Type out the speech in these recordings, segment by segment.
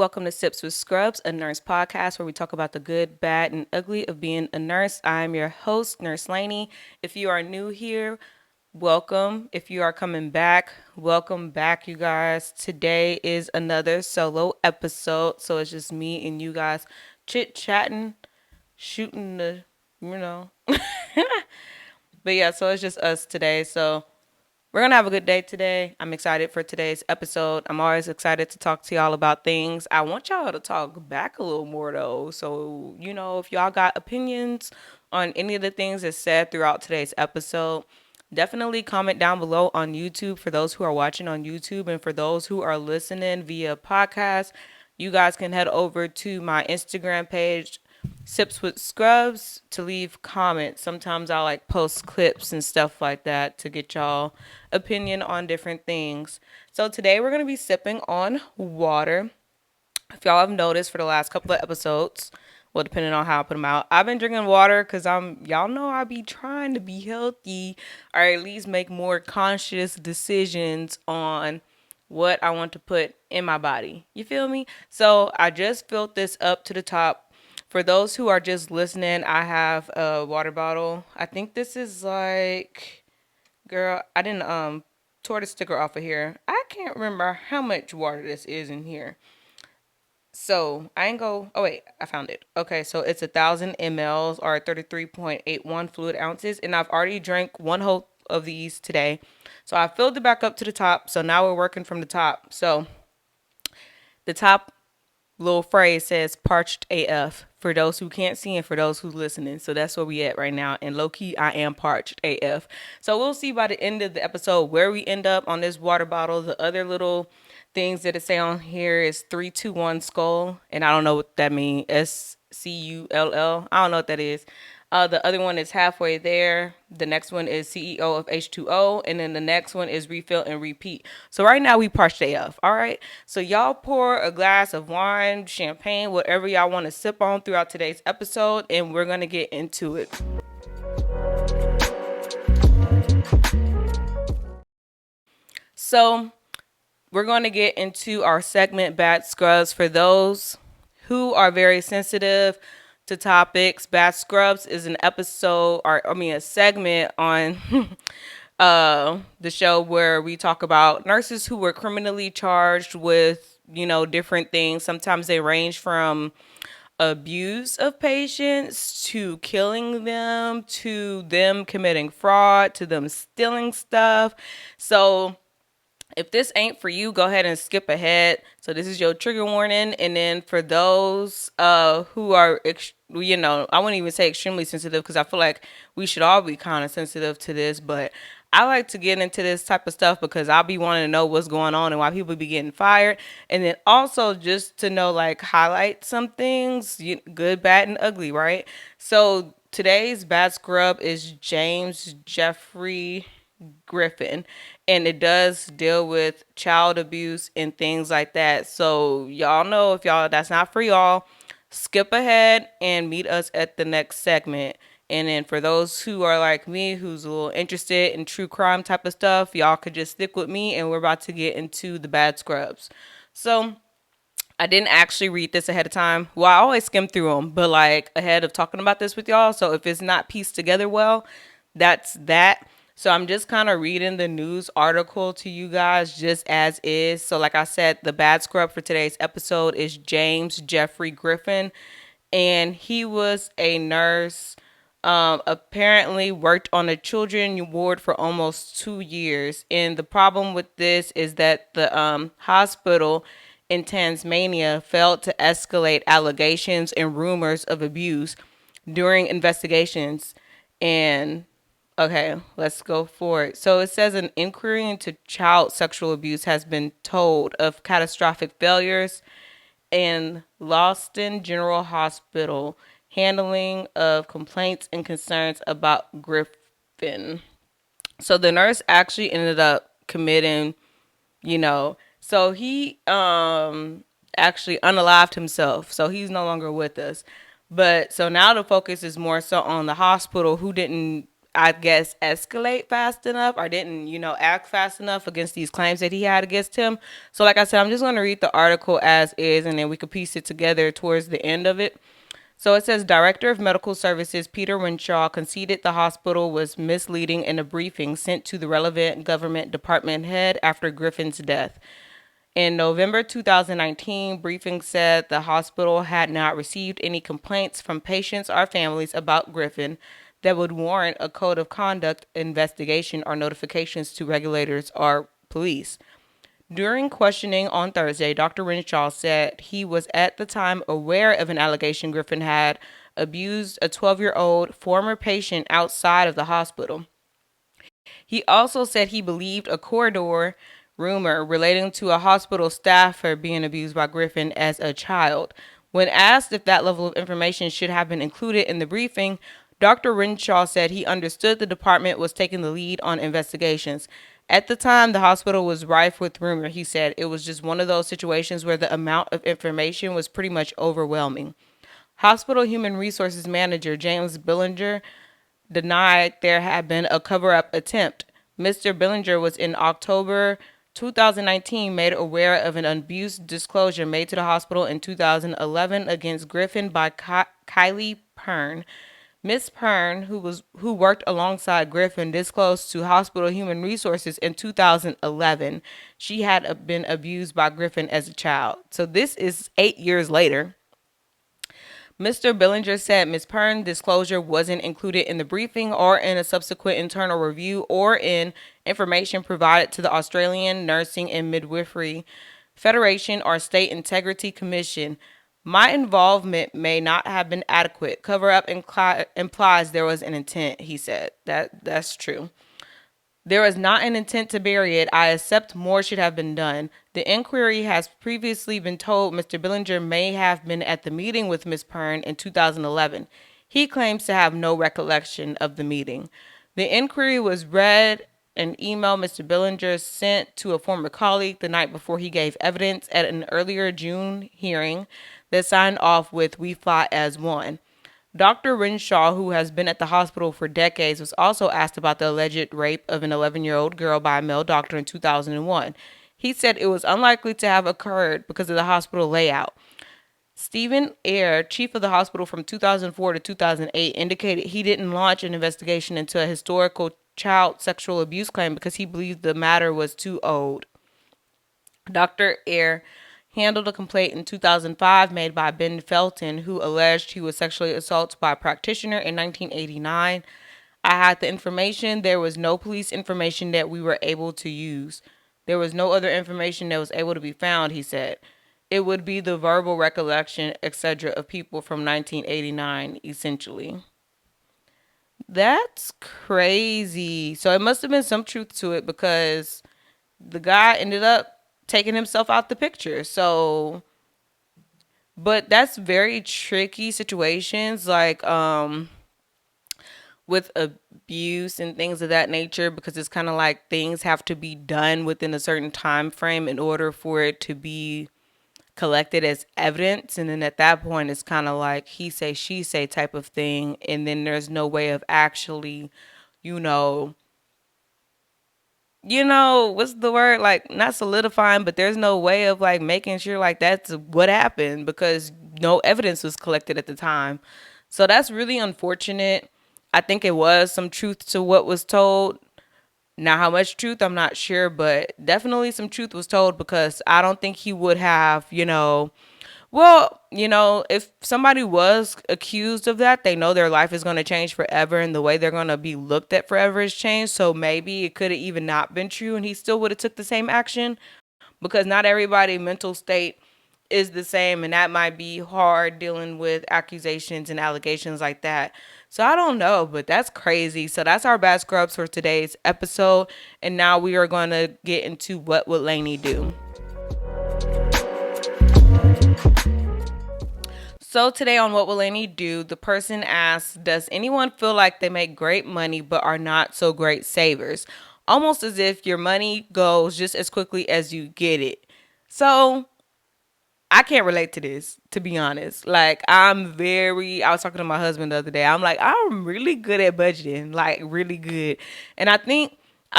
Welcome to Sips with Scrubs, a nurse podcast where we talk about the good, bad, and ugly of being a nurse. I am your host, Nurse Laney. If you are new here, welcome. If you are coming back, welcome back, you guys. Today is another solo episode, so it's just me and you guys chit chatting, shooting the, you know. But yeah, so it's just us today. So we're going to have a good day today. I'm excited for today's episode. I'm always excited to talk to y'all about things. I want y'all to talk back a little more, though. So, if y'all got opinions on any of the things that's said throughout today's episode, definitely comment down below on YouTube for those who are watching on YouTube. And for those who are listening via podcast, you guys can head over to my Instagram page, Sips with Scrubs, to leave comments. Sometimes I like post clips and stuff like that to get y'all opinion on different things. So today we're going to be sipping on water. If y'all have noticed for the last couple of episodes, well, depending on how I put them out, I've been drinking water because y'all know I be trying to be healthy or at least make more conscious decisions on what I want to put in my body. You feel me? So I just filled this up to the top. For those who are just listening, I have a water bottle. I think this is like, girl, I didn't tore the sticker off of here. I can't remember how much water this is in here. So I ain't go. Oh wait, I found it. Okay, so it's 1,000 mLs or 33.81 fluid ounces, and I've already drank one whole of these today. So I filled it back up to the top. So now we're working from the top. So the top little phrase says parched AF for those who can't see and for those who listening. So that's where we at right now. And low key, I am parched AF. So we'll see by the end of the episode where we end up on this water bottle. The other little things that it say on here is 321 skull, and I don't know what that means. SCULL. I don't know what that is. The other one is halfway there. The next one is CEO of H2O. And then the next one is refill and repeat. So right now we parched AF. All right. So y'all pour a glass of wine, champagne, whatever y'all want to sip on throughout today's episode. And we're going to get into it. So we're going to get into our segment Bad Scrubs. For those who are very sensitive to topics, Bad Scrubs is an episode, or a segment on the show where we talk about nurses who were criminally charged with, different things. Sometimes they range from abuse of patients to killing them to them committing fraud to them stealing stuff. So if this ain't for you, go ahead and skip ahead. So this is your trigger warning. And then for those who are, I wouldn't even say extremely sensitive because I feel like we should all be kind of sensitive to this. But I like to get into this type of stuff because I'll be wanting to know what's going on and why people be getting fired. And then also just to know, like, highlight some things, good, bad, and ugly, right? So today's bad scrub is James Geoffrey Griffin, and it does deal with child abuse and things like that. So y'all know, if y'all that's not for y'all, skip ahead and meet us at the next segment. And then for those who are like me, who's a little interested in true crime type of stuff, y'all could just stick with me and we're about to get into the bad scrubs. So I didn't actually read this ahead of time. Well, I always skim through them, but like ahead of talking about this with y'all. So if it's not pieced together well, that's that. So I'm just kind of reading the news article to you guys just as is. So like I said, the bad scrub for today's episode is James Geoffrey Griffin. And he was a nurse, apparently worked on a children ward for almost 2 years. And the problem with this is that the hospital in Tasmania failed to escalate allegations and rumors of abuse during investigations. And okay, let's go for it. So it says an inquiry into child sexual abuse has been told of catastrophic failures in Lawston General Hospital handling of complaints and concerns about Griffin. So the nurse actually ended up committing, so he actually unalived himself. So he's no longer with us. But so now the focus is more so on the hospital who didn't I guess, escalate fast enough or didn't, act fast enough against these claims that he had against him. So, like I said, I'm just going to read the article as is and then we could piece it together towards the end of it. So it says Director of Medical Services Peter Renshaw conceded the hospital was misleading in a briefing sent to the relevant government department head after Griffin's death. In November 2019, briefing said the hospital had not received any complaints from patients or families about Griffin that would warrant a code of conduct investigation or notifications to regulators or police. During questioning on Thursday, Dr. Renshaw said he was at the time aware of an allegation Griffin had abused a 12-year-old former patient outside of the hospital. He also said he believed a corridor rumor relating to a hospital staffer being abused by Griffin as a child. When asked if that level of information should have been included in the briefing, Dr. Renshaw said he understood the department was taking the lead on investigations. At the time, the hospital was rife with rumor, he said. It was just one of those situations where the amount of information was pretty much overwhelming. Hospital Human Resources Manager James Billinger denied there had been a cover-up attempt. Mr. Billinger was in October 2019 made aware of an abuse disclosure made to the hospital in 2011 against Griffin by Kylie Pern. Miss Pern, who worked alongside Griffin, disclosed to Hospital Human Resources in 2011 she had been abused by Griffin as a child. So this is 8 years later. Mr. Billinger said Ms. Pern's disclosure wasn't included in the briefing or in a subsequent internal review or in information provided to the Australian Nursing and Midwifery Federation or State Integrity Commission. My involvement may not have been adequate. Cover-up implies there was an intent, he said. That's true. There is not an intent to bury it. I accept more should have been done. The inquiry has previously been told Mr. Billinger may have been at the meeting with Ms. Pern in 2011. He claims to have no recollection of the meeting. The inquiry was read an email Mr. Billinger sent to a former colleague the night before he gave evidence at an earlier June hearing that signed off with "We Fought as One." Dr. Renshaw, who has been at the hospital for decades, was also asked about the alleged rape of an 11-year-old girl by a male doctor in 2001. He said it was unlikely to have occurred because of the hospital layout. Stephen Eyre, chief of the hospital from 2004 to 2008, indicated he didn't launch an investigation into a historical child sexual abuse claim because he believed the matter was too old. Dr. Eyre handled a complaint in 2005 made by Ben Felton, who alleged he was sexually assaulted by a practitioner in 1989. I had the information. There was no police information that we were able to use. There was no other information that was able to be found, he said. It would be the verbal recollection, etc., of people from 1989, essentially. That's crazy. So it must have been some truth to it because the guy ended up taking himself out the picture. So, but that's very tricky situations, like with abuse and things of that nature, because it's kind of like things have to be done within a certain time frame in order for it to be collected as evidence. And then at that point it's kind of like he say she say type of thing, and then there's no way of actually, you know what's the word, like, not solidifying, but there's no way of like making sure like that's what happened because no evidence was collected at the time. So that's really unfortunate. I think it was some truth to what was told. Now, how much truth, I'm not sure, but definitely some truth was told because I don't think he would have, well, if somebody was accused of that, they know their life is going to change forever and the way they're going to be looked at forever has changed. So maybe it could have even not been true and he still would have took the same action because not everybody's mental state is the same, and that might be hard dealing with accusations and allegations like that. So I don't know, but that's crazy. So that's our bad scrubs for today's episode, and now we are going to get into what would Lainey do. So today on What Will Lainey Do, the person asks, does anyone feel like they make great money but are not so great savers? Almost as if your money goes just as quickly as you get it. So I can't relate to this, to be honest. Like, I was talking to my husband the other day. I'm like, I'm really good at budgeting, like, really good. And I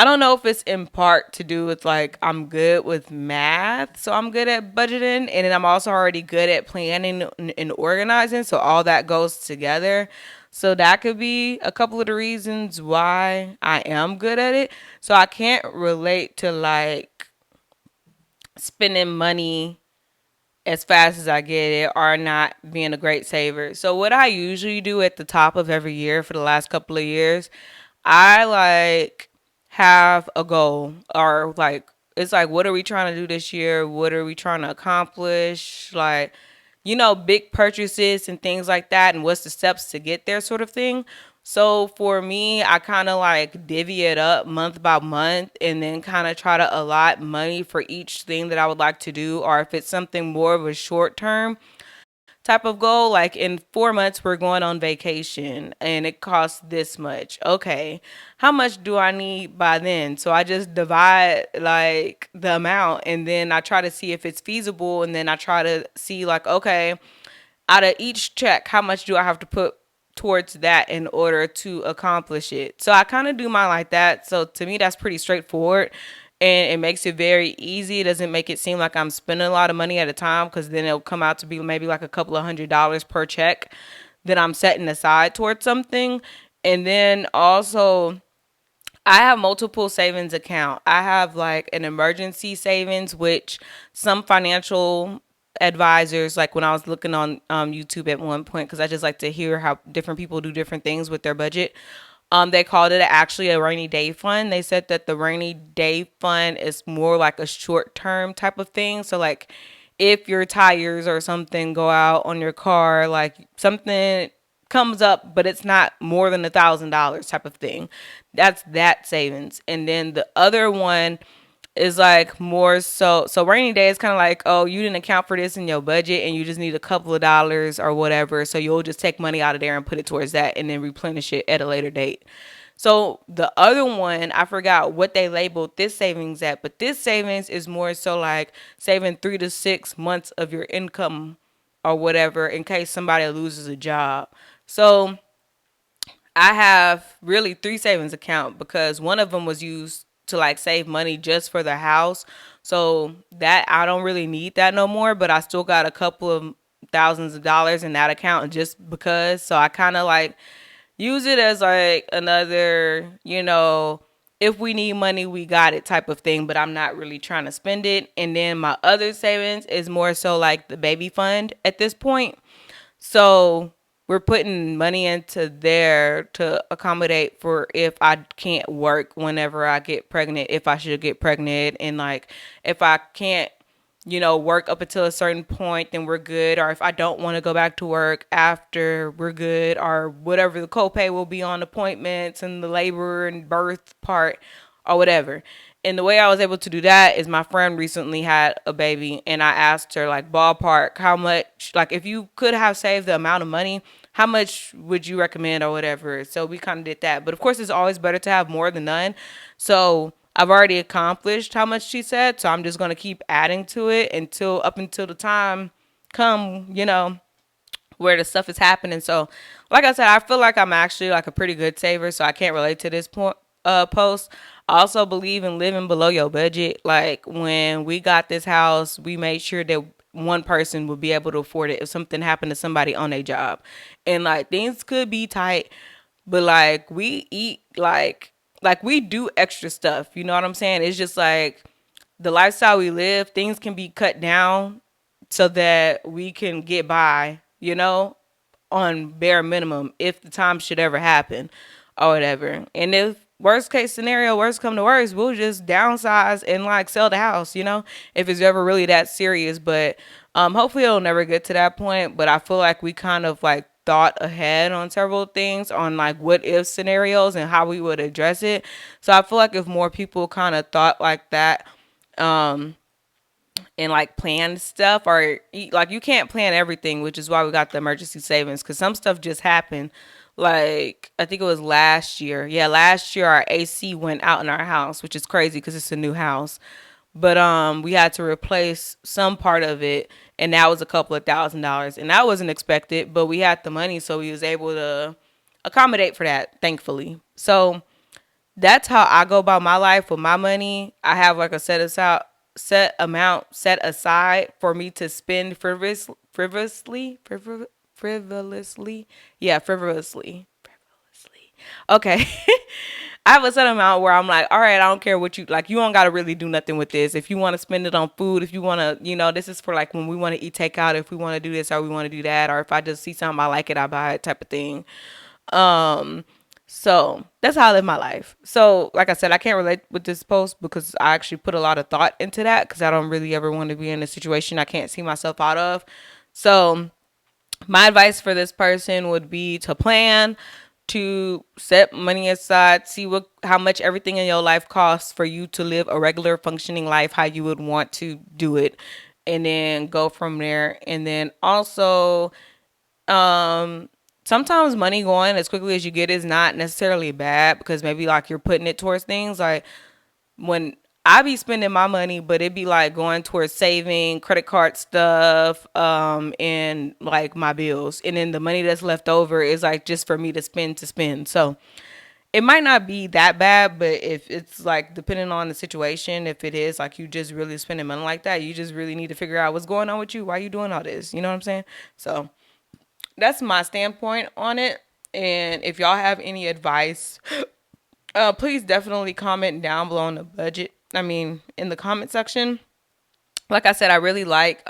don't know if it's in part to do with like I'm good with math, so I'm good at budgeting, and then I'm also already good at planning and organizing, so all that goes together. So that could be a couple of the reasons why I am good at it. So I can't relate to like spending money as fast as I get it or not being a great saver. So what I usually do at the top of every year for the last couple of years, I like have a goal or like it's like what are we trying to do this year? What are we trying to accomplish? Like big purchases and things like that, and what's the steps to get there, sort of thing. So for me, I kind of like divvy it up month by month and then kind of try to allot money for each thing that I would like to do. Or if it's something more of a short term type of goal, like in 4 months, we're going on vacation and it costs this much. Okay, how much do I need by then? So I just divide like the amount and then I try to see if it's feasible. And then I try to see, like, okay, out of each check, how much do I have to put towards that in order to accomplish it? So I kind of do mine like that. So to me, that's pretty straightforward. And it makes it very easy. It doesn't make it seem like I'm spending a lot of money at a time because then it'll come out to be maybe like a couple of $100s per check that I'm setting aside towards something. And then also, I have multiple savings account. I have like an emergency savings, which some financial advisors, like when I was looking on YouTube at one point, because I just like to hear how different people do different things with their budget. They called it actually a rainy day fund. They said that the rainy day fund is more like a short term type of thing. So like if your tires or something go out on your car, like something comes up, but it's not more than $1,000 type of thing. That's that savings. And then the other one is like more so rainy day is kind of like, oh, you didn't account for this in your budget and you just need a couple of dollars or whatever, so you'll just take money out of there and put it towards that and then replenish it at a later date. So the other one, I forgot what they labeled this savings at, but this savings is more so like saving 3 to 6 months of your income or whatever in case somebody loses a job. So I have really three savings account because one of them was used to like save money just for the house. So that I don't really need that no more, but I still got a couple of thousands of dollars in that account just because. So I kind of like use it as like another, if we need money, we got it type of thing, but I'm not really trying to spend it. And then my other savings is more so like the baby fund at this point. So we're putting money into there to accommodate for if I can't work whenever I get pregnant, if I should get pregnant, and like if I can't, work up until a certain point, then we're good. Or if I don't want to go back to work after, we're good. Or whatever the copay will be on appointments and the labor and birth part or whatever. And the way I was able to do that is my friend recently had a baby and I asked her like ballpark how much, like if you could have saved the amount of money, how much would you recommend or whatever. So we kind of did that. But of course it's always better to have more than none. So I've already accomplished how much she said. So I'm just going to keep adding to it until the time come, where the stuff is happening. So, like I said, I feel like I'm actually like a pretty good saver, so I can't relate to this point post. I also believe in living below your budget. Like when we got this house, we made sure that one person would be able to afford it if something happened to somebody on their job. And like things could be tight, but like we eat like we do extra stuff. You know what I'm saying? It's just like the lifestyle we live, things can be cut down so that we can get by, on bare minimum if the time should ever happen or whatever. And if worst case scenario, worst come to worst, we'll just downsize and like sell the house, if it's ever really that serious. But hopefully it'll never get to that point. But I feel like we kind of like thought ahead on several things on like what if scenarios and how we would address it. So I feel like if more people kind of thought like that, and like plan stuff, or like you can't plan everything, which is why we got the emergency savings, because some stuff just happened. Like I think it was last year. Yeah, last year our AC went out in our house, which is crazy because it's a new house. but we had to replace some part of it, and that was a couple of $1,000, and that wasn't expected, but we had the money, so we was able to accommodate for that, thankfully. So that's how I go about my life with my money. I have like a set amount set aside for me to spend frivolously. Yeah, frivolously. Okay. I have a set amount where I'm like, all right, I don't care what you like. You don't got to really do nothing with this. If you want to spend it on food, if you want to, this is for like when we want to eat takeout, if we want to do this or we want to do that, or if I just see something I like it, I buy it type of thing. Um, so that's how I live my life. So, like I said, I can't relate with this post because I actually put a lot of thought into that because I don't really ever want to be in a situation I can't see myself out of. So, my advice for this person would be to plan, to set money aside, see how much everything in your life costs for you to live a regular functioning life how you would want to do it, and then go from there. And then also, um sometimes money going as quickly as you get is not necessarily bad because maybe like you're putting it towards things like when I be spending my money, but it be like going towards saving, credit card stuff, and like my bills. And then the money that's left over is like just for me to spend. So it might not be that bad, but if it's like depending on the situation, if it is like you just really spending money like that, you just really need to figure out what's going on with you. Why you doing all this? You know what I'm saying? So that's my standpoint on it. And if y'all have any advice, please definitely comment down below on the budget. I mean, in the comment section. Like I said, I really like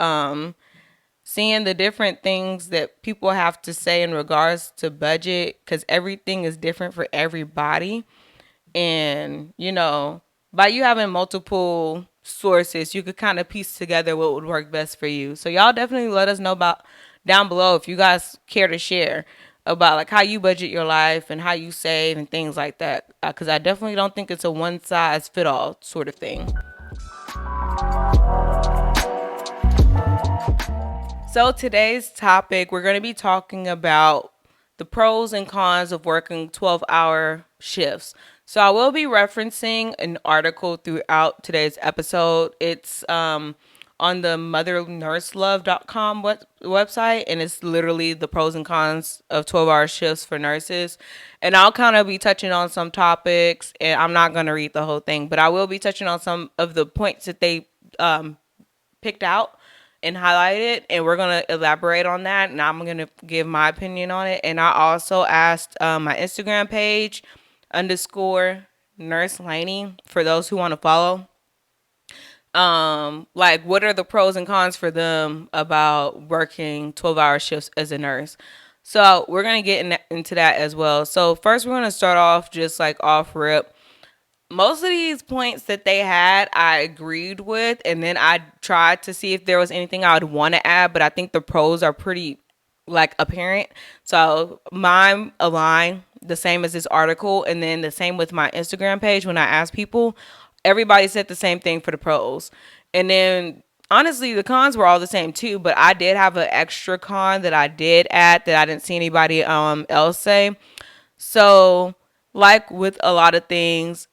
seeing the different things that people have to say in regards to budget because everything is different for everybody. And, by you having multiple sources, you could kind of piece together what would work best for you. So y'all definitely let us know about down below if you guys care to share about like how you budget your life and how you save and things like that. Because I definitely don't think it's a one size fit all sort of thing. So today's topic, we're going to be talking about the pros and cons of working 12-hour shifts. So I will be referencing an article throughout today's episode. It's on the mothernurselove.com website, and it's literally the pros and cons of 12-hour shifts for nurses. And I'll kind of be touching on some topics, and I'm not going to read the whole thing, but I will be touching on some of the points that they picked out and highlighted, and we're going to elaborate on that, and I'm going to give my opinion on it. And I also asked my Instagram page _Nurse Laney for those who want to follow. Like what are the pros and cons for them about working 12-hour shifts as a nurse? So we're going to get into that as well. So first we're going to start off just like off rip. Most of these points that they had, I agreed with, and then I tried to see if there was anything I would want to add, but I think the pros are pretty like apparent. So mine align the same as this article, and then the same with my Instagram page. When I asked people, everybody said the same thing for the pros. And then honestly, the cons were all the same too, but I did have an extra con that I did add that I didn't see anybody else say. So like with a lot of things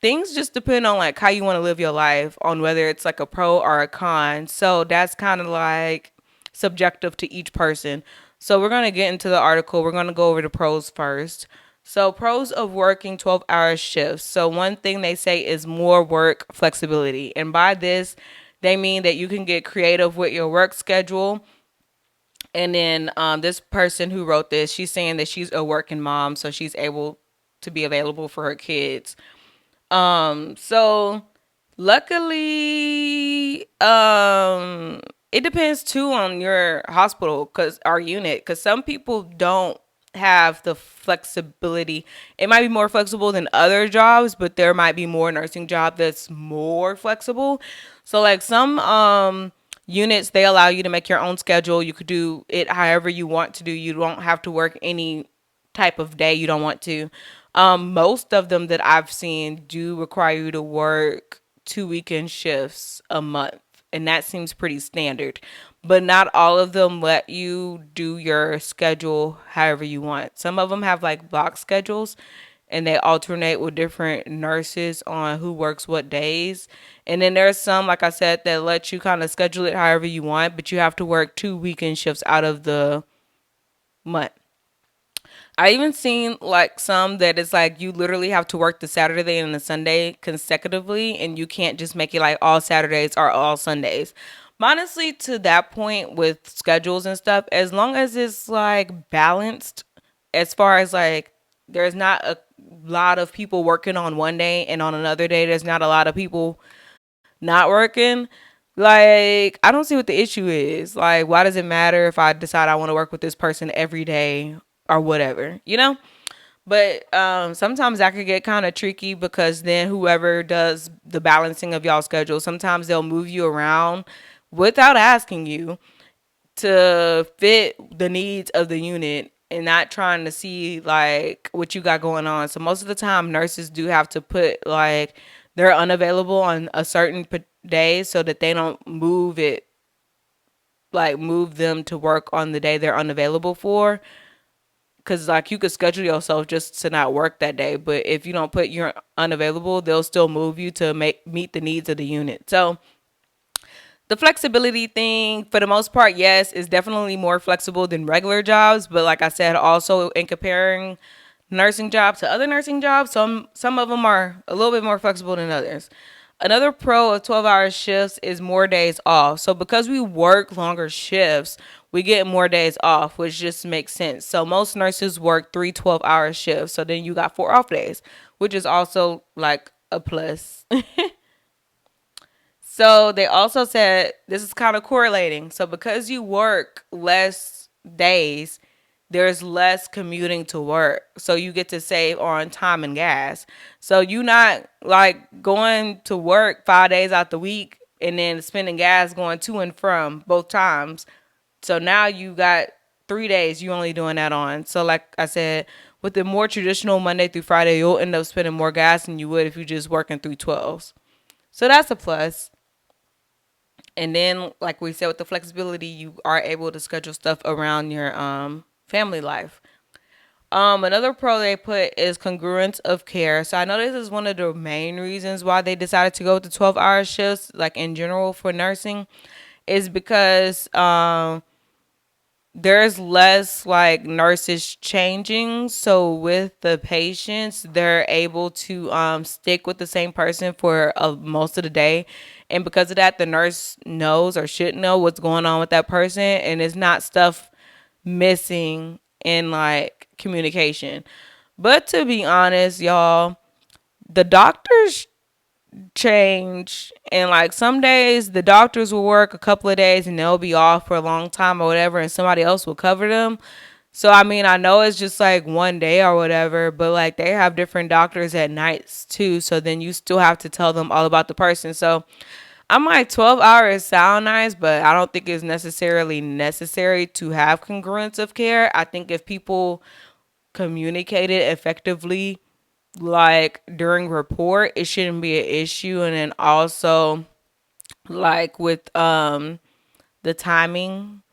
just depend on like how you want to live your life, on whether it's like a pro or a con. So that's kind of like subjective to each person. So we're going to get into the article. We're going to go over the pros first. So pros of working 12-hour shifts. So one thing they say is more work flexibility. And by this, they mean that you can get creative with your work schedule. And then this person who wrote this, she's saying that she's a working mom, so she's able to be available for her kids. So luckily, it depends too on your hospital our unit, cause some people don't have the flexibility. It might be more flexible than other jobs, but there might be more nursing job that's more flexible. So like some, units, they allow you to make your own schedule. You could do it however you want to do. You don't have to work any type of day you don't want to. Most of them that I've seen do require you to work 2 weekend shifts a month, and that seems pretty standard. But not all of them let you do your schedule however you want. Some of them have like block schedules, and they alternate with different nurses on who works what days. And then there's some, like I said, that let you kind of schedule it however you want, but you have to work 2 weekend shifts out of the month. I even seen like some that it's like you literally have to work the Saturday and the Sunday consecutively, and you can't just make it like all Saturdays or all Sundays. Honestly, to that point with schedules and stuff, as long as it's like balanced, as far as like there's not a lot of people working on one day and on another day there's not a lot of people not working. Like, I don't see what the issue is. Like, why does it matter if I decide I want to work with this person every day or whatever, you know? But sometimes that could get kind of tricky because then whoever does the balancing of y'all schedule, sometimes they'll move you around without asking you to fit the needs of the unit and not trying to see like what you got going on. So most of the time nurses do have to put like they're unavailable on a certain day so that they don't move them to work on the day they're unavailable for, because like you could schedule yourself just to not work that day, but if you don't put you're unavailable, they'll still move you to meet the needs of the unit. So the flexibility thing, for the most part, yes, is definitely more flexible than regular jobs. But like I said, also in comparing nursing jobs to other nursing jobs, some of them are a little bit more flexible than others. Another pro of 12-hour shifts is more days off. So because we work longer shifts, we get more days off, which just makes sense. So most nurses work 3 12-hour shifts. So then you got 4 off days, which is also like a plus. So they also said this is kind of correlating. So because you work less days, there's less commuting to work. So you get to save on time and gas. So you not like going to work 5 days out the week and then spending gas going to and from both times. So now you got 3 days you only doing that on. So like I said, with the more traditional Monday through Friday, you'll end up spending more gas than you would if you just working through 12s. So that's a plus. And then, like we said, with the flexibility, you are able to schedule stuff around your family life. Another pro they put is congruence of care. So I know this is one of the main reasons why they decided to go with the 12-hour shifts, like in general for nursing, is because there's less like nurses changing. So with the patients, they're able to stick with the same person for most of the day. And because of that, the nurse knows or should know what's going on with that person. And it's not stuff missing in like communication. But to be honest, y'all, the doctors change, and like some days the doctors will work a couple of days and they'll be off for a long time or whatever, and somebody else will cover them. So I mean, I know it's just like one day or whatever, but like they have different doctors at nights too, so then you still have to tell them all about the person. So I'm like, 12 hours sound nice, but I don't think it's necessarily necessary to have congruence of care. I think if people communicate it effectively, like during report, it shouldn't be an issue. And then also like with the timing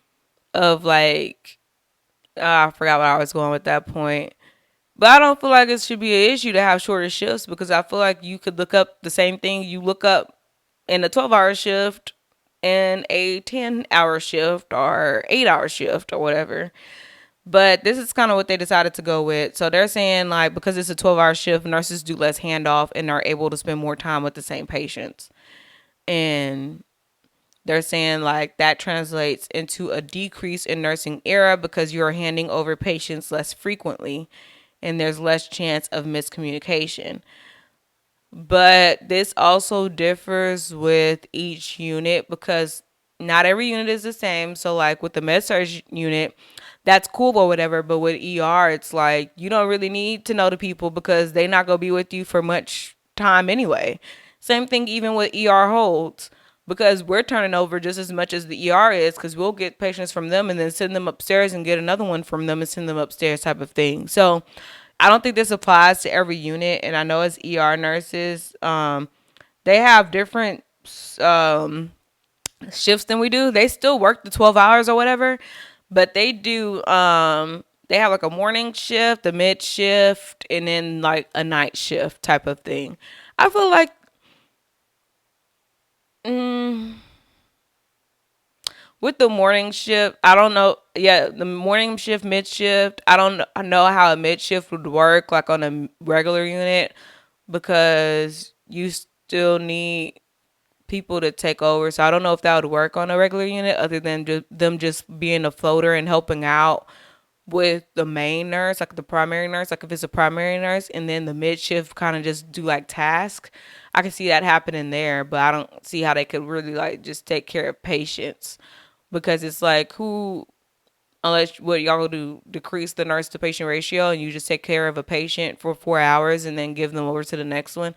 of like I forgot what I was going with that point. But I don't feel like it should be an issue to have shorter shifts, because I feel like you could look up the same thing you look up in a 12-hour shift and a 10-hour shift or 8-hour shift or whatever. But this is kind of what they decided to go with. So they're saying like because it's a 12-hour shift, nurses do less handoff and are able to spend more time with the same patients. And they're saying like that translates into a decrease in nursing error because you're handing over patients less frequently and there's less chance of miscommunication. But this also differs with each unit because not every unit is the same. So like with the med surg unit, that's cool or whatever. But with ER, it's like you don't really need to know the people because they're not going to be with you for much time anyway. Same thing even with ER holds, because we're turning over just as much as the ER is, because we'll get patients from them and then send them upstairs and get another one from them and send them upstairs type of thing. So I don't think this applies to every unit. And I know as ER nurses, they have different shifts than we do. They still work the 12 hours or whatever, but they do they have like a morning shift, a mid shift, and then like a night shift type of thing. I feel like mm, with the morning shift, I don't know. Yeah, the morning shift, mid shift. I know how a mid shift would work, like on a regular unit, because you still need people to take over. So I don't know if that would work on a regular unit, other than them just being a floater and helping out with the main nurse, like the primary nurse, like if it's a primary nurse, and then the mid shift kind of just do like tasks. I can see that happening there, but I don't see how they could really like just take care of patients, because it's like who, unless what y'all will do, decrease the nurse to patient ratio and you just take care of a patient for 4 hours and then give them over to the next one.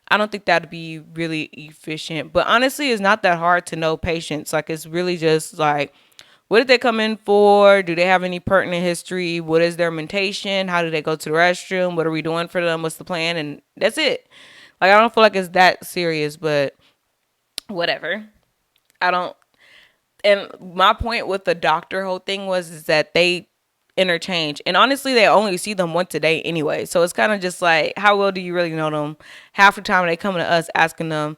I don't think that'd be really efficient. But honestly, it's not that hard to know patients. Like, it's really just like, what did they come in for? Do they have any pertinent history? What is their mentation? How do they go to the restroom? What are we doing for them? What's the plan? And that's it. Like, I don't feel like it's that serious, but whatever. I don't. And my point with the doctor whole thing was is that they interchange, and honestly they only see them once a day anyway, so it's kind of just like, how well do you really know them? Half the time they come to us asking them,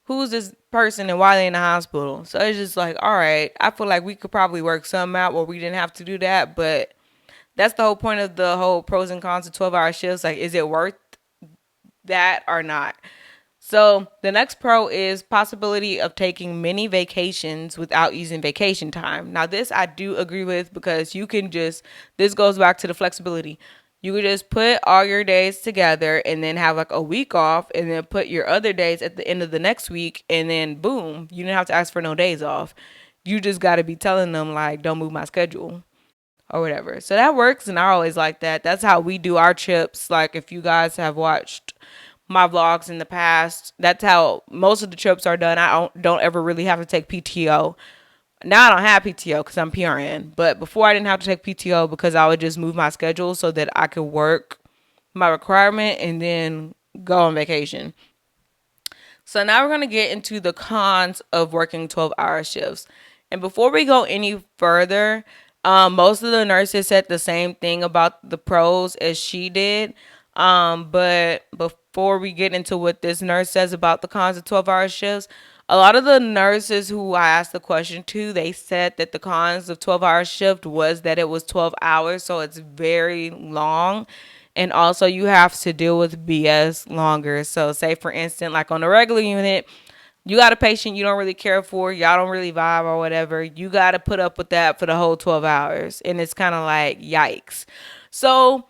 who's this person and why they in the hospital? So it's just like, all right, I feel like we could probably work something out where we didn't have to do that. But that's the whole point of the whole pros and cons of 12-hour shifts. Like, is it worth that or not? So the next pro is possibility of taking many vacations without using vacation time. Now this I do agree with, because you can just, this goes back to the flexibility. You could just put all your days together and then have like a week off, and then put your other days at the end of the next week, and then boom, you didn't have to ask for no days off. You just got to be telling them like, don't move my schedule or whatever. So that works, and I always like that. That's how we do our trips. Like, if you guys have watched my vlogs in the past, that's how most of the trips are done. I don't ever really have to take PTO. Now I don't have PTO because I'm PRN, but before I didn't have to take PTO because I would just move my schedule so that I could work my requirement and then go on vacation. So now we're going to get into the cons of working 12-hour shifts. And before we go any further, most of the nurses said the same thing about the pros as she did. But before we get into what this nurse says about the cons of 12-hour shifts, a lot of the nurses who I asked the question to, they said that the cons of 12-hour shift was that it was 12 hours, so it's very long. And also you have to deal with BS longer. So say for instance, like on a regular unit, you got a patient you don't really care for, y'all don't really vibe or whatever. You got to put up with that for the whole 12 hours. And it's kind of like, yikes. So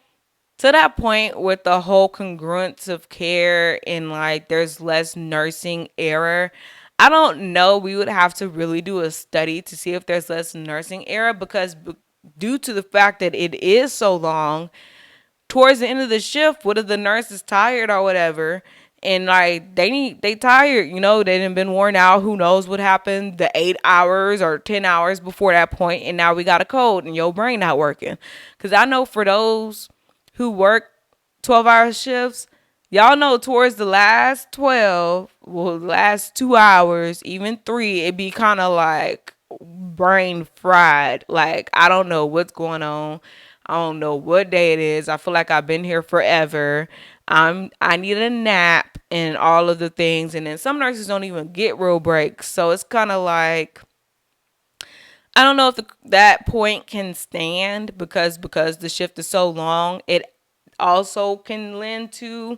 to that point, with the whole congruence of care and like there's less nursing error, I don't know. We would have to really do a study to see if there's less nursing error, because due to the fact that it is so long, towards the end of the shift, what if the nurse is tired or whatever, and like they tired, they done been worn out. Who knows what happened the 8 hours or 10 hours before that point, and now we got a cold and your brain not working. Because I know for those who work 12-hour shifts, y'all know towards the last 12, well, last 2 hours, even three, it be kind of like brain fried. Like, I don't know what's going on. I don't know what day it is. I feel like I've been here forever. I need a nap and all of the things. And then some nurses don't even get real breaks. So it's kind of like, I don't know if that point can stand, because the shift is so long. It also can lend to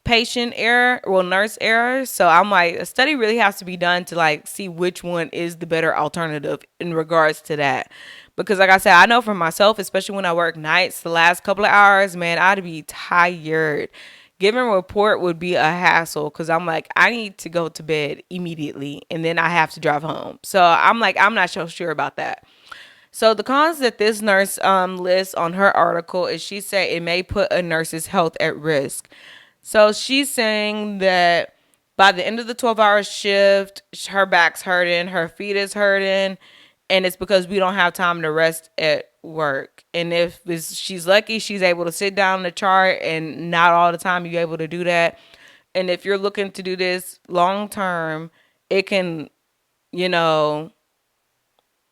patient error, well, nurse error. So I'm like, a study really has to be done to like see which one is the better alternative in regards to that. Because like I said, I know for myself, especially when I work nights, the last couple of hours, man, I'd be tired. Giving a report would be a hassle, because I'm like, I need to go to bed immediately and then I have to drive home. So I'm like, I'm not so sure about that. So the cons that this nurse lists on her article is, she said it may put a nurse's health at risk. So she's saying that by the end of the 12-hour shift, her back's hurting, her feet is hurting, and it's because we don't have time to rest at work. And if she's lucky, she's able to sit down in the chart, and not all the time you're able to do that. And if you're looking to do this long term, it can, you know,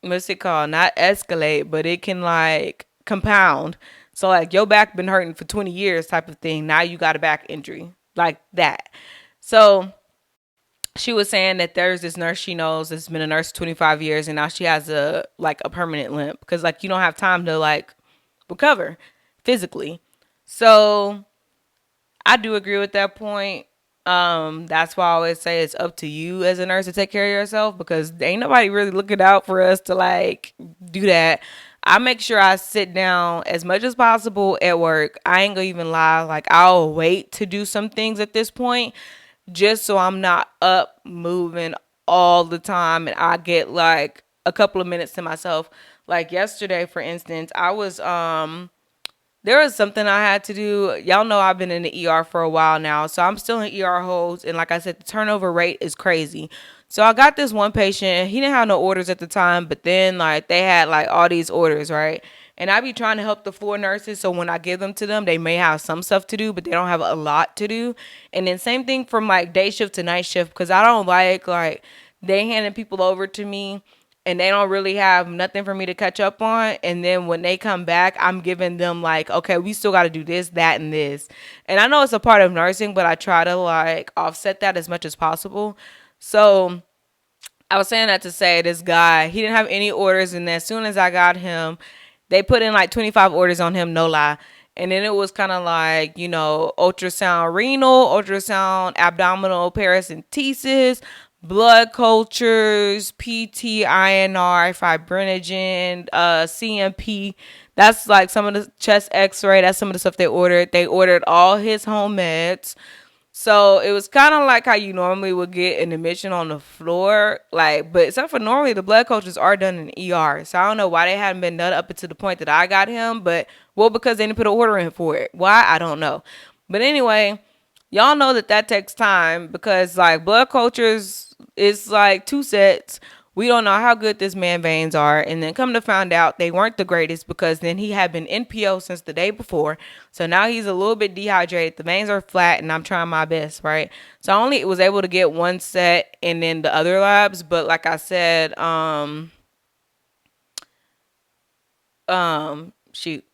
what's it called? Not escalate, but it can like compound. So like your back been hurting for 20 years type of thing. Now you got a back injury like that. So she was saying that there's this nurse she knows that's been a nurse 25 years and now she has a permanent limp because like you don't have time to like recover physically. So I do agree with that point. That's why I always say it's up to you as a nurse to take care of yourself because ain't nobody really looking out for us to like do that. I make sure I sit down as much as possible at work. I ain't gonna even lie. Like I'll wait to do some things at this point just so I'm not up moving all the time and I get like a couple of minutes to myself. Like yesterday, for instance, I was there was something I had to do. Y'all know I've been in the ER for a while now, so I'm still in ER holds. And like I said, the turnover rate is crazy. So I got this one patient. He didn't have no orders at the time, but then like they had like all these orders, right? And I be trying to help the floor nurses. So when I give them to them, they may have some stuff to do, but they don't have a lot to do. And then same thing from like day shift to night shift, because I don't like they handing people over to me and they don't really have nothing for me to catch up on. And then when they come back, I'm giving them like, okay, we still got to do this, that, and this. And I know it's a part of nursing, but I try to like offset that as much as possible. So I was saying that to say this guy, he didn't have any orders. And as soon as I got him, they put in like 25 orders on him, no lie. And then it was kind of like, ultrasound renal, ultrasound abdominal paracentesis, blood cultures, PT, INR, fibrinogen, CMP. That's like some of the chest x-ray. That's some of the stuff they ordered. They ordered all his home meds. So it was kind of like how you normally would get an admission on the floor, like, but except for normally the blood cultures are done in the ER. So I don't know why they hadn't been done up until the point that I got him, but well, because they didn't put an order in for it. Why? I don't know. But anyway, y'all know that takes time because like blood cultures is like 2 sets. We don't know how good this man veins are. And then come to find out they weren't the greatest because then he had been NPO since the day before. So now he's a little bit dehydrated. The veins are flat and I'm trying my best, right? So I only was able to get 1 set and then the other labs. But like I said, shoot,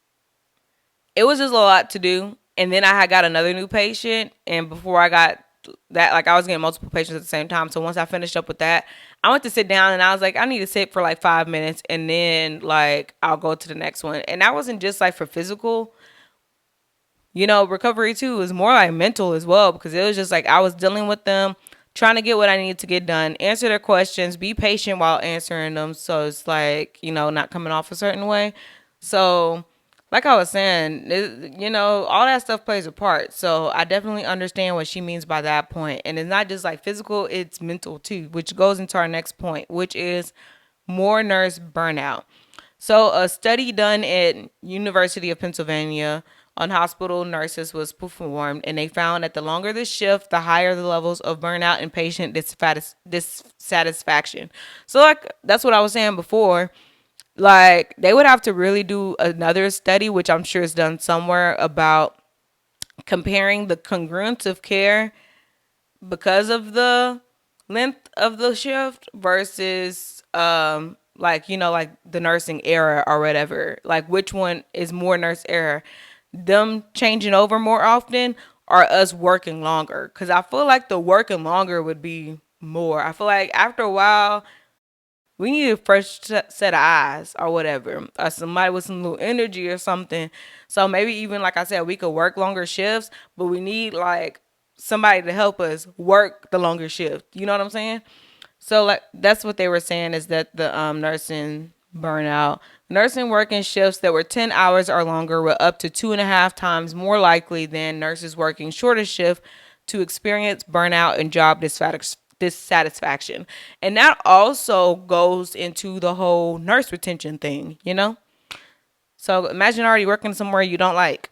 it was just a lot to do. And then I had got another new patient. And before I got that, like I was getting multiple patients at the same time. So once I finished up with that, I went to sit down and I was like, I need to sit for like 5 minutes and then like I'll go to the next one. And that wasn't just like for physical, recovery too. It was more like mental as well because it was just like I was dealing with them, trying to get what I needed to get done, answer their questions, be patient while answering them. So it's like, not coming off a certain way. So like I was saying, all that stuff plays a part. So I definitely understand what she means by that point. And it's not just like physical, it's mental too, which goes into our next point, which is more nurse burnout. So a study done at University of Pennsylvania on hospital nurses was performed, and they found that the longer the shift, the higher the levels of burnout and patient dissatisfaction. So like that's what I was saying before. Like they would have to really do another study, which I'm sure is done somewhere, about comparing the congruence of care because of the length of the shift versus like the nursing era or whatever. Like which one is more nurse error, them changing over more often or us working longer? Because I feel like the working longer would be more. I feel like after a while we need a fresh set of eyes or whatever, or somebody with some little energy or something. So maybe even, like I said, we could work longer shifts, but we need like somebody to help us work the longer shift. You know what I'm saying? So like that's what they were saying, is that the nursing burnout, nursing working shifts that were 10 hours or longer were up to 2.5 times more likely than nurses working shorter shift to experience burnout and job dissatisfaction. And that also goes into the whole nurse retention thing, So imagine already working somewhere you don't like.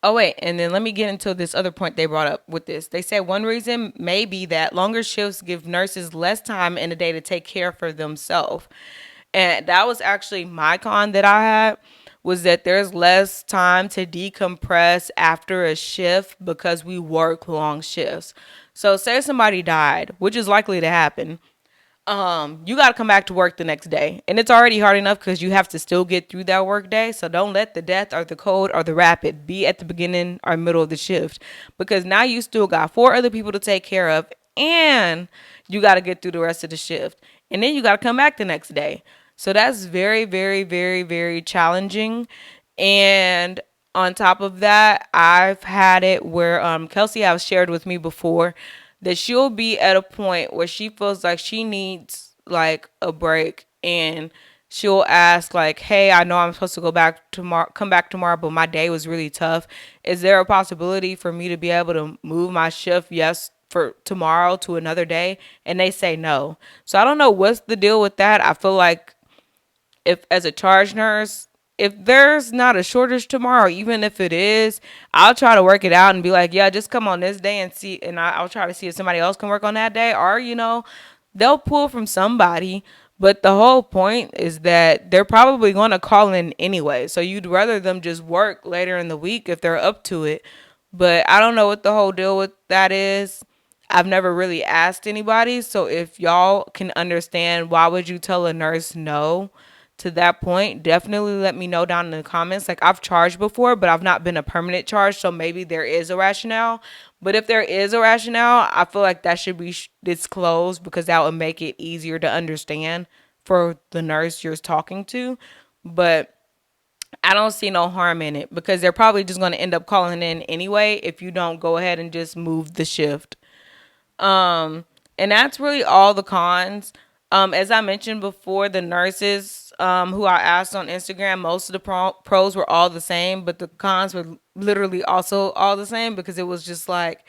Oh, wait, and then let me get into this other point they brought up with this. They said one reason may be that longer shifts give nurses less time in the day to take care for themselves. And that was actually my con that I had, was that there's less time to decompress after a shift because we work long shifts. So say somebody died, which is likely to happen. you got to come back to work the next day. And it's already hard enough because you have to still get through that work day. So don't let the death or the cold or the rapid be at the beginning or middle of the shift, because now you still got four other people to take care of, and you got to get through the rest of the shift. And then you got to come back the next day. So that's very, very, very, very challenging. And on top of that, I've had it where Kelsey has shared with me before that she'll be at a point where she feels like she needs like a break, and she'll ask like, "Hey, I know I'm supposed to go back tomorrow, come back tomorrow, but my day was really tough. Is there a possibility for me to be able to move my shift for tomorrow to another day?" And they say no. So I don't know what's the deal with that. I feel like if as a charge nurse, if there's not a shortage tomorrow, even if it is, I'll try to work it out and be like, yeah, just come on this day and see, and I'll try to see if somebody else can work on that day, or they'll pull from somebody. But the whole point is that they're probably going to call in anyway, so you'd rather them just work later in the week if they're up to it. But I don't know what the whole deal with that is. I've never really asked anybody, so if y'all can understand why would you tell a nurse no to that point, definitely let me know down in the comments. Like, I've charged before, but I've not been a permanent charge, so maybe there is a rationale. But if there is a rationale, I feel like that should be disclosed, because that would make it easier to understand for the nurse you're talking to. But I don't see no harm in it, because they're probably just going to end up calling in anyway if you don't go ahead and just move the shift. And that's really all the cons. As I mentioned before, the nurses who I asked on Instagram, most of the pros were all the same, but the cons were literally also all the same, because it was just like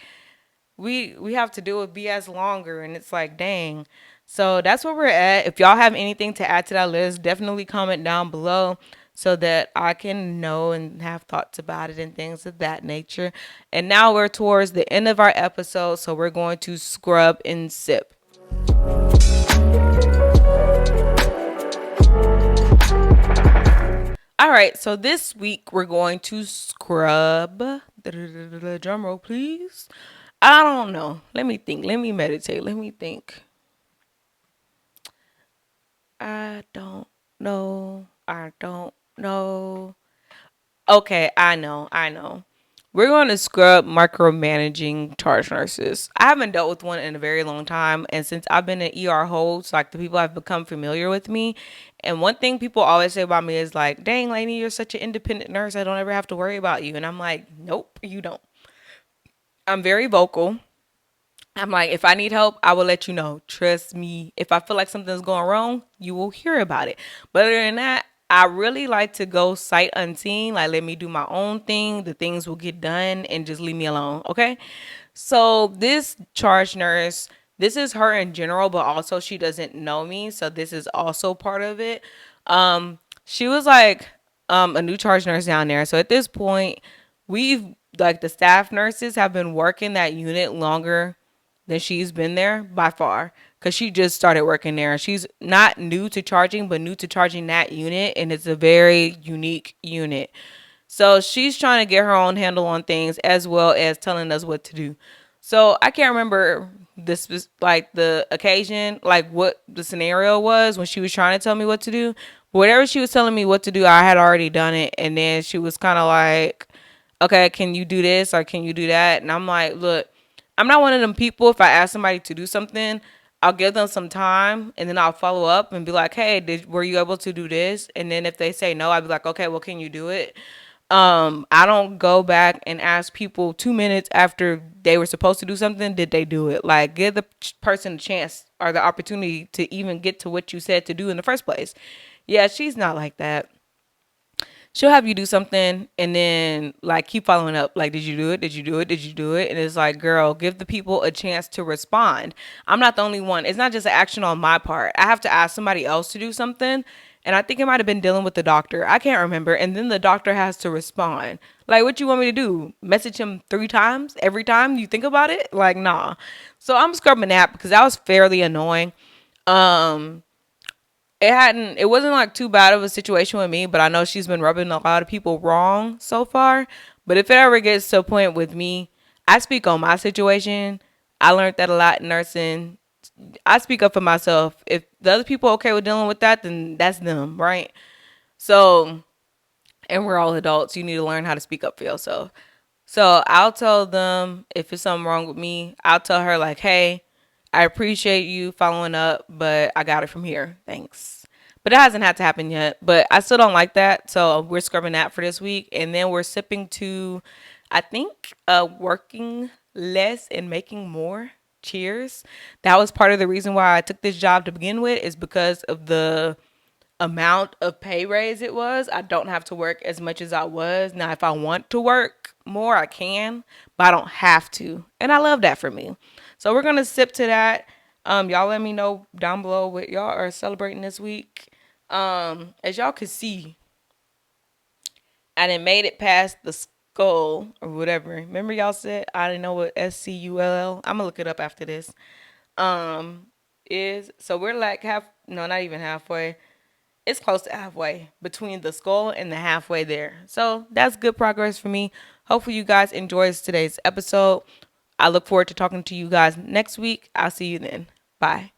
we have to deal with BS longer, and it's like, dang. So that's where we're at. If y'all have anything to add to that list, definitely comment down below so that I can know and have thoughts about it and things of that nature. And now we're towards the end of our episode, so we're going to scrub and sip. All right, so this week we're going to scrub. Drum roll, please. I don't know. Let me think. Let me meditate. Let me think. I don't know. I don't know. Okay, I know. We're going to scrub micromanaging charge nurses. I haven't dealt with one in a very long time, and since I've been in ER holds, like, the people have become familiar with me. And one thing people always say about me is like, dang, Lainey, you're such an independent nurse, I don't ever have to worry about you. And I'm like, nope, you don't. I'm very vocal. I'm like, if I need help, I will let you know. Trust me. If I feel like something's going wrong, you will hear about it. But other than that, I really like to go sight unseen. Like, let me do my own thing. The things will get done, and just leave me alone. Okay. So this charge nurse, this is her in general, but also she doesn't know me. So this is also part of it. She was like a new charge nurse down there. So at this point, the staff nurses have been working that unit longer than she's been there by far, because she just started working there. She's not new to charging, but new to charging that unit, and it's a very unique unit. So she's trying to get her own handle on things, as well as telling us what to do. So I can't remember this, like, the occasion, like what the scenario was when she was trying to tell me what to do. But whatever she was telling me what to do, I had already done it. And then she was kind of like, okay, can you do this or can you do that? And I'm like, look, I'm not one of them people. If I ask somebody to do something, I'll give them some time, and then I'll follow up and be like, hey, were you able to do this? And then if they say no, I'd be like, okay, well, can you do it? I don't go back and ask people 2 minutes after they were supposed to do something, did they do it? Like, give the person a chance or the opportunity to even get to what you said to do in the first place. Yeah, she's not like that. She'll have you do something and then, like, keep following up. Like, did you do it? Did you do it? Did you do it? And it's like, girl, give the people a chance to respond. I'm not the only one. It's not just an action on my part. I have to ask somebody else to do something. And I think it might have been dealing with the doctor. I can't remember. And then the doctor has to respond. Like, what you want me to do? Message him 3 times every time you think about it? Like, nah. So I'm scrubbing that because that was fairly annoying. It wasn't like too bad of a situation with me, but I know she's been rubbing a lot of people wrong so far. But if it ever gets to a point with me, I speak on my situation. I learned that a lot in nursing. I speak up for myself. If the other people are okay with dealing with that, then that's them, right? So, and we're all adults. You need to learn how to speak up for yourself. So I'll tell them if it's something wrong with me. I'll tell her like, hey, I appreciate you following up, but I got it from here. Thanks. But it hasn't had to happen yet. But I still don't like that. So we're scrubbing that for this week. And then we're sipping to, I think, working less and making more. Cheers. That was part of the reason why I took this job to begin with, is because of the amount of pay raise it was. I don't have to work as much as I was. Now, if I want to work more, I can, but I don't have to. And I love that for me. So we're going to sip to that. Y'all let me know down below what y'all are celebrating this week. As y'all can see, I done made it past the skull or whatever. Remember y'all said I didn't know what SCULL. I'm gonna look it up after this. Um, is so we're like no, not even halfway. It's close to halfway between the skull and the halfway there. So that's good progress for me. Hopefully you guys enjoyed today's episode. I look forward to talking to you guys next week. I'll see you then. Bye.